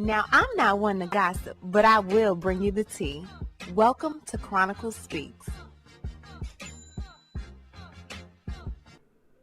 Now, I'm not one to gossip, but I will bring you the tea. Welcome to Chronicle Speaks.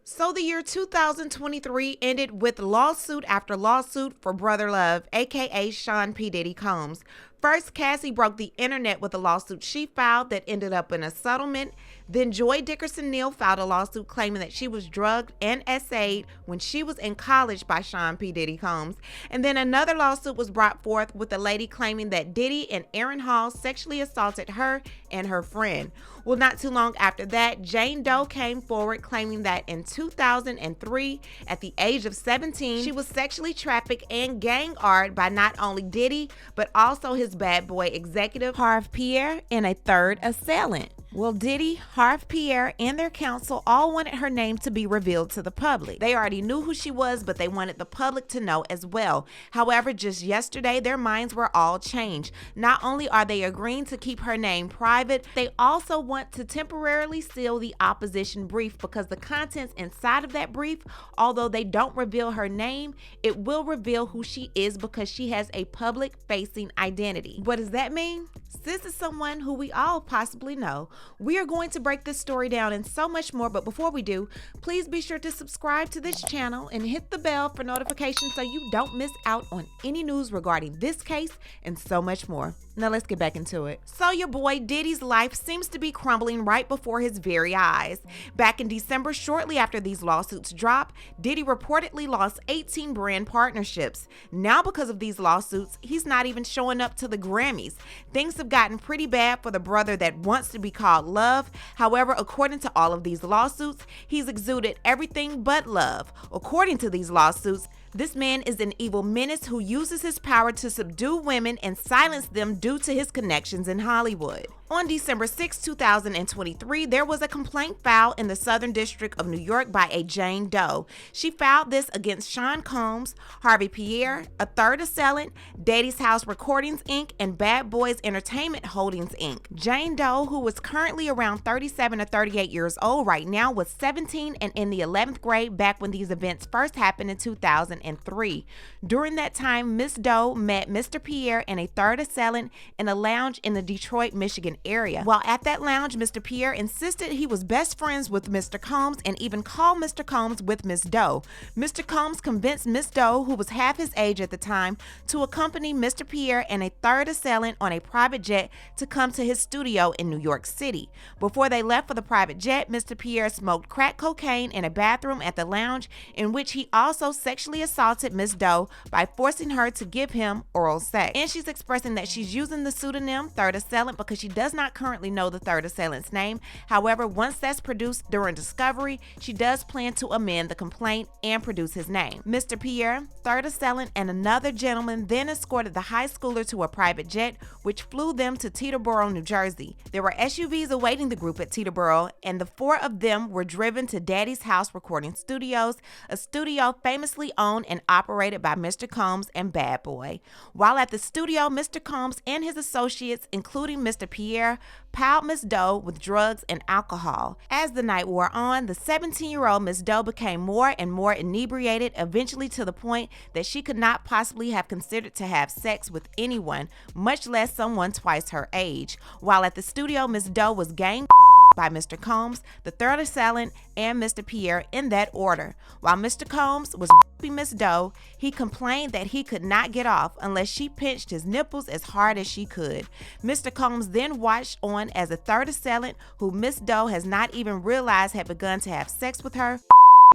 So the year 2023 ended with lawsuit after lawsuit for Brother Love, aka Sean P. Diddy Combs. First, Cassie broke the internet with a lawsuit she filed that ended up in a settlement. Then Joy Dickerson Neal filed a lawsuit claiming that she was drugged and essayed when she was in college by Sean P. Diddy Combs. And then another lawsuit was brought forth with a lady claiming that Diddy and Aaron Hall sexually assaulted her and her friend. Well, not too long after that, Jane Doe came forward claiming that in 2003, at the age of 17, she was sexually trafficked and gang-arded by not only Diddy, but also his bad boy executive, Harve Pierre, and a third assailant. Well, Diddy, Harve Pierre, and their counsel all wanted her name to be revealed to the public. They already knew who she was, but they wanted the public to know as well. However, just yesterday, their minds were all changed. Not only are they agreeing to keep her name private, they also want to temporarily seal the opposition brief because the contents inside of that brief, although they don't reveal her name, it will reveal who she is because she has a public-facing identity. What does that mean? This is someone who we all possibly know. We are going to break this story down and so much more, but before we do, please be sure to subscribe to this channel and hit the bell for notifications so you don't miss out on any news regarding this case and so much more. Now let's get back into it. So your boy Diddy's life seems to be crumbling right before his very eyes. Back in December, shortly after these lawsuits dropped, Diddy reportedly lost 18 brand partnerships. Now because of these lawsuits, he's not even showing up to the Grammys. Things have gotten pretty bad for the brother that wants to be called Love. However, according to all of these lawsuits, he's exuded everything but love. According to these lawsuits, this man is an evil menace who uses his power to subdue women and silence them due to his connections in Hollywood. On December 6, 2023, there was a complaint filed in the Southern District of New York by a Jane Doe. She filed this against Sean Combs, Harve Pierre, a third assailant, Daddy's House Recordings, Inc., and Bad Boys Entertainment Holdings, Inc. Jane Doe, who was currently around 37 or 38 years old right now, was 17 and in the 11th grade back when these events first happened in 2003. During that time, Miss Doe met Mr. Pierre and a third assailant in a lounge in the Detroit, Michigan area. While at that lounge, Mr. Pierre insisted he was best friends with Mr. Combs and even called Mr. Combs with Miss Doe. Mr. Combs convinced Miss Doe, who was half his age at the time, to accompany Mr. Pierre and a third assailant on a private jet to come to his studio in New York City. Before they left for the private jet, Mr. Pierre smoked crack cocaine in a bathroom at the lounge, in which he also sexually assaulted Miss Doe by forcing her to give him oral sex. And she's expressing that she's using the pseudonym third assailant because she does not currently know the third assailant's name. However, once that's produced during discovery, she does plan to amend the complaint and produce his name. Mr. Pierre, third assailant, and another gentleman then escorted the high schooler to a private jet, which flew them to Teterboro, New Jersey. There were SUVs awaiting the group at Teterboro, and the four of them were driven to Daddy's House Recording Studios, a studio famously owned and operated by Mr. Combs and Bad Boy. While at the studio, Mr. Combs and his associates, including Mr. Pierre, piled Miss Doe with drugs and alcohol. As the night wore on, the 17-year-old Miss Doe became more and more inebriated, eventually to the point that she could not possibly have considered to have sex with anyone, much less someone twice her age. While at the studio, Miss Doe was gang by Mr. Combs, the third assailant, and Mr. Pierre in that order. While Mr. Combs was raping Miss Doe, he complained that he could not get off unless she pinched his nipples as hard as she could. Mr. Combs then watched on as a third assailant, who Miss Doe has not even realized had begun to have sex with her,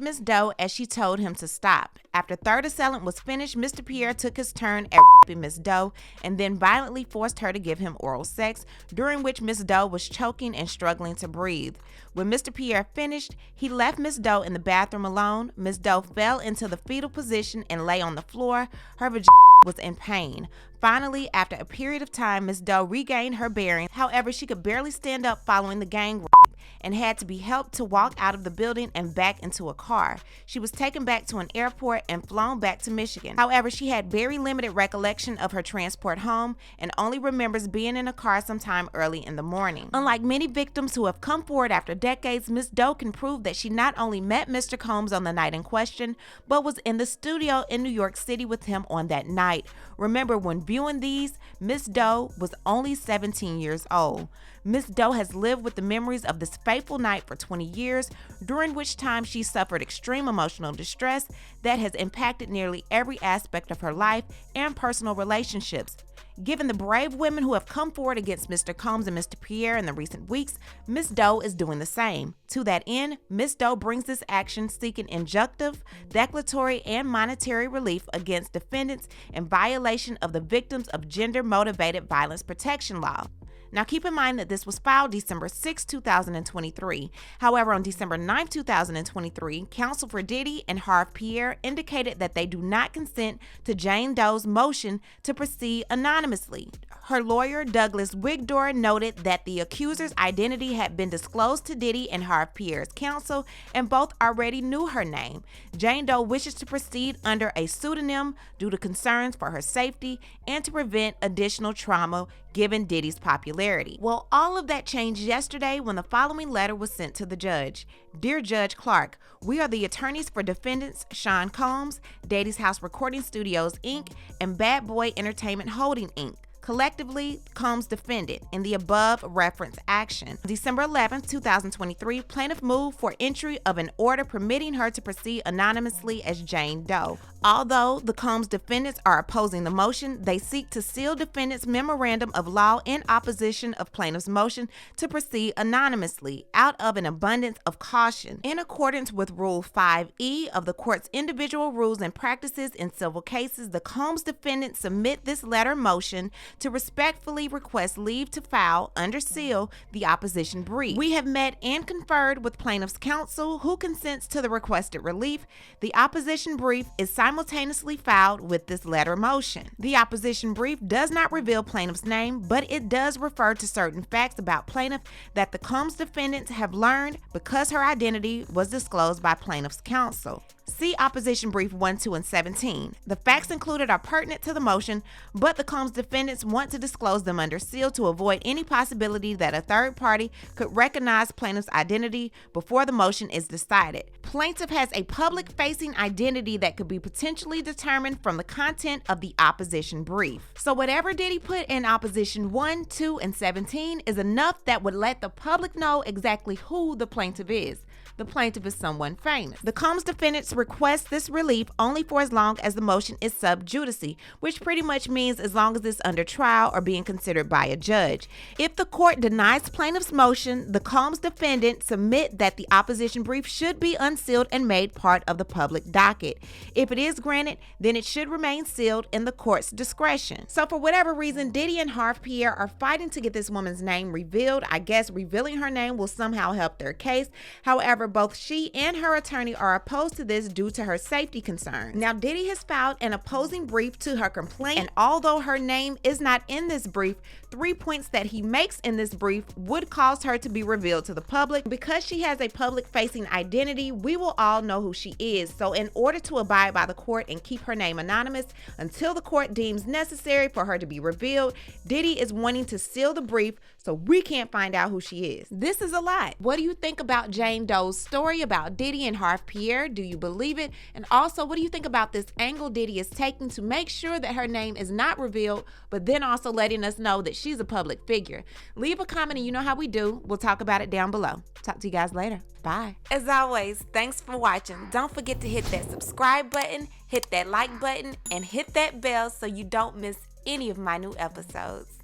Miss Doe as she told him to stop. After third assailant was finished, Mr. Pierre took his turn at raping Miss Doe and then violently forced her to give him oral sex, during which Miss Doe was choking and struggling to breathe. When Mr. Pierre finished, he left Miss Doe in the bathroom alone. Miss Doe fell into the fetal position and lay on the floor. Her vagina was in pain. Finally, after a period of time, Miss Doe regained her bearings. However, she could barely stand up following the gang rape, and had to be helped to walk out of the building and back into a car. She was taken back to an airport and flown back to Michigan. However, she had very limited recollection of her transport home and only remembers being in a car sometime early in the morning. Unlike many victims who have come forward after decades, Ms. Doe can prove that she not only met Mr. Combs on the night in question, but was in the studio in New York City with him on that night. Remember, when viewing these, Ms. Doe was only 17 years old. Ms. Doe has lived with the memories of this fateful night for 20 years, during which time she suffered extreme emotional distress that has impacted nearly every aspect of her life and personal relationships. Given the brave women who have come forward against Mr. Combs and Mr. Pierre in the recent weeks, Ms. Doe is doing the same. To that end, Ms. Doe brings this action seeking injunctive, declaratory, and monetary relief against defendants in violation of the Victims of Gender-Motivated Violence Protection Law. Now, keep in mind that this was filed December 6, 2023. However, on December 9, 2023, counsel for Diddy and Harve Pierre indicated that they do not consent to Jane Doe's motion to proceed anonymously. Her lawyer, Douglas Wigdor, noted that the accuser's identity had been disclosed to Diddy and Harve Pierre's counsel, and both already knew her name. Jane Doe wishes to proceed under a pseudonym due to concerns for her safety and to prevent additional trauma given Diddy's popularity. Well, all of that changed yesterday when the following letter was sent to the judge. Dear Judge Clark, we are the attorneys for defendants Sean Combs, Daddy's House Recording Studios, Inc., and Bad Boy Entertainment Holding, Inc., collectively Combs defendant in the above reference action. December 11, 2023, plaintiff moved for entry of an order permitting her to proceed anonymously as Jane Doe. Although the Combs defendants are opposing the motion, they seek to seal defendants' memorandum of law in opposition of plaintiff's motion to proceed anonymously out of an abundance of caution. In accordance with Rule 5E of the court's individual rules and practices in civil cases, the Combs defendants submit this letter motion to respectfully request leave to file under seal the opposition brief. We have met and conferred with plaintiff's counsel, who consents to the requested relief. The opposition brief is simultaneously filed with this letter motion. The opposition brief does not reveal plaintiff's name, but it does refer to certain facts about plaintiff that the Combs defendants have learned because her identity was disclosed by plaintiff's counsel. See Opposition Brief 1, 2, and 17. The facts included are pertinent to the motion, but the Combs defendants want to disclose them under seal to avoid any possibility that a third party could recognize plaintiff's identity before the motion is decided. Plaintiff has a public-facing identity that could be potentially determined from the content of the opposition brief. So whatever Diddy put in Opposition 1, 2, and 17 is enough that would let the public know exactly who the plaintiff is. The plaintiff is someone famous. The Combs defendants request this relief only for as long as the motion is sub judice, which pretty much means as long as it's under trial or being considered by a judge. If the court denies plaintiff's motion, the Combs defendants submit that the opposition brief should be unsealed and made part of the public docket. If it is granted, then it should remain sealed in the court's discretion. So for whatever reason, Diddy and Harve Pierre are fighting to get this woman's name revealed. I guess revealing her name will somehow help their case. However, both she and her attorney are opposed to this due to her safety concerns. Now, Diddy has filed an opposing brief to her complaint, and although her name is not in this brief, 3 points that he makes in this brief would cause her to be revealed to the public. Because she has a public-facing identity, we will all know who she is. So in order to abide by the court and keep her name anonymous until the court deems necessary for her to be revealed, Diddy is wanting to seal the brief so we can't find out who she is. This is a lot. What do you think about Jane Doe's story about Diddy and Harve Pierre? Do you believe it? And also, what do you think about this angle Diddy is taking to make sure that her name is not revealed, but then also letting us know that she's a public figure? Leave a comment and you know how we do. We'll talk about it down below. Talk to you guys later. Bye. As always, thanks for watching. Don't forget to hit that subscribe button, hit that like button, and hit that bell so you don't miss any of my new episodes.